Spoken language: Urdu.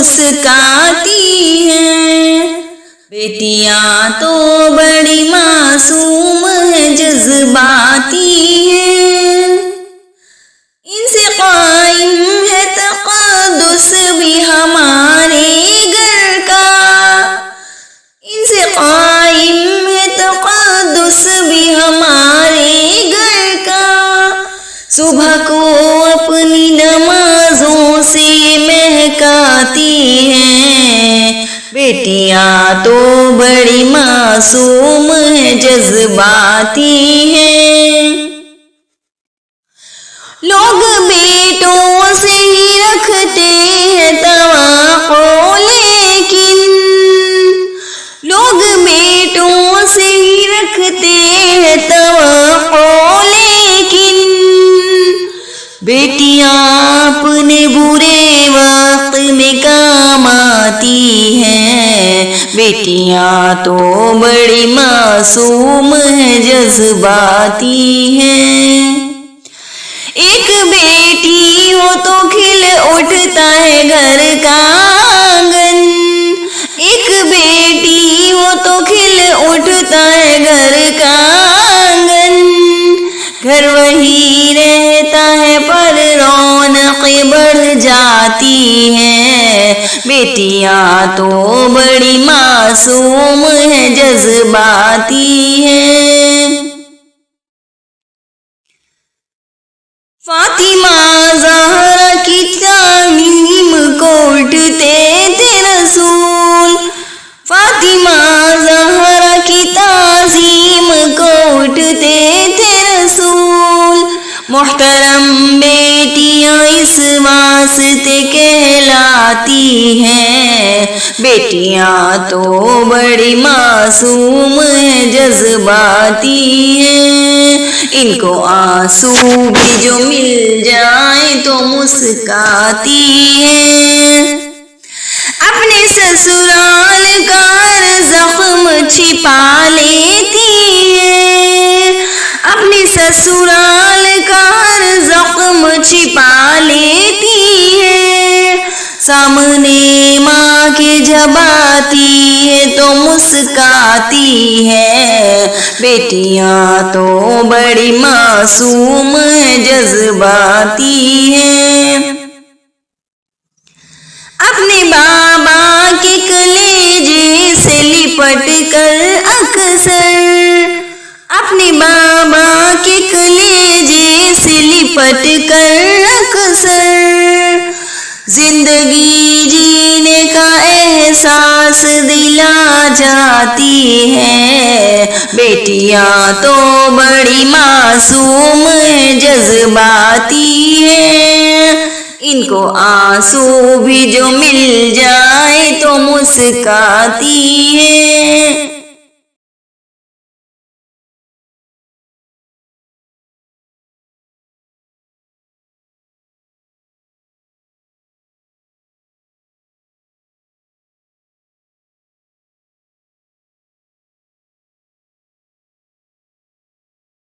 مسکاتی ہیں، بیٹیاں تو بڑی معصوم ہیں، جذباتی ہیں، ان سے قائم ہے تقدس بھی ہمارے گھر کا، ان سے قائم ہے تقدس بھی ہمارے گھر کا، صبح کو اپنی نمازوں سے مہکاتی ہیں، بیٹیاں تو بڑی معصوم ہیں، جذباتی ہیں، لوگ بیٹوں سے ہی رکھتے ہیں توقع، لیکن لوگ بیٹوں سے ہی رکھتے ہیں توقع، لیکن بیٹیاں اپنے برے وقت میں کام آتی ہیں، بیٹیاں تو بڑی معصوم ہیں، جذباتی ہیں، ایک بیٹی ہو تو کھل اٹھتا ہے گھر کا آنگن، ایک بیٹی ہو تو کھل اٹھتا ہے گھر کا آنگن، گھر وہی رہتا ہے پر رونقیں بڑھ جاتی ہیں، بیٹیاں تو بڑی معصوم ہیں، جذباتی ہیں، فاطمہ زہرا کی تعلیم کو اٹھتے تھے رسول، فاطمہ زہرا کی تعظیم کو اٹھتے تھے رسول، محترم بیٹیاں اس واسطے کہلاتی ہیں، بیٹیاں تو بڑی معصوم ہیں، جذباتی ہیں، ان کو آنسو بھی جو مل جائیں تو مسکاتی ہیں، اپنے سسرال کا ہر زخم چھپا لیتی ہیں، اپنے سسرال کا ہر زخم چھپا لیتی ہیں، سامنے ماں کے جب آتی ہے تو مسکاتی ہے، بیٹیاں تو بڑی معصوم ہیں، جذباتی ہیں، اپنے بابا کے کلیجے سے لپٹ کر اکثر، اپنے بابا کے کلیجے سے لپٹ کر اکثر، زندگی جینے کا احساس دلا جاتی ہے، بیٹیاں تو بڑی معصوم ہیں، جذباتی ہیں، ان کو آنسو بھی جو مل جائے تو مسکاتی ہیں۔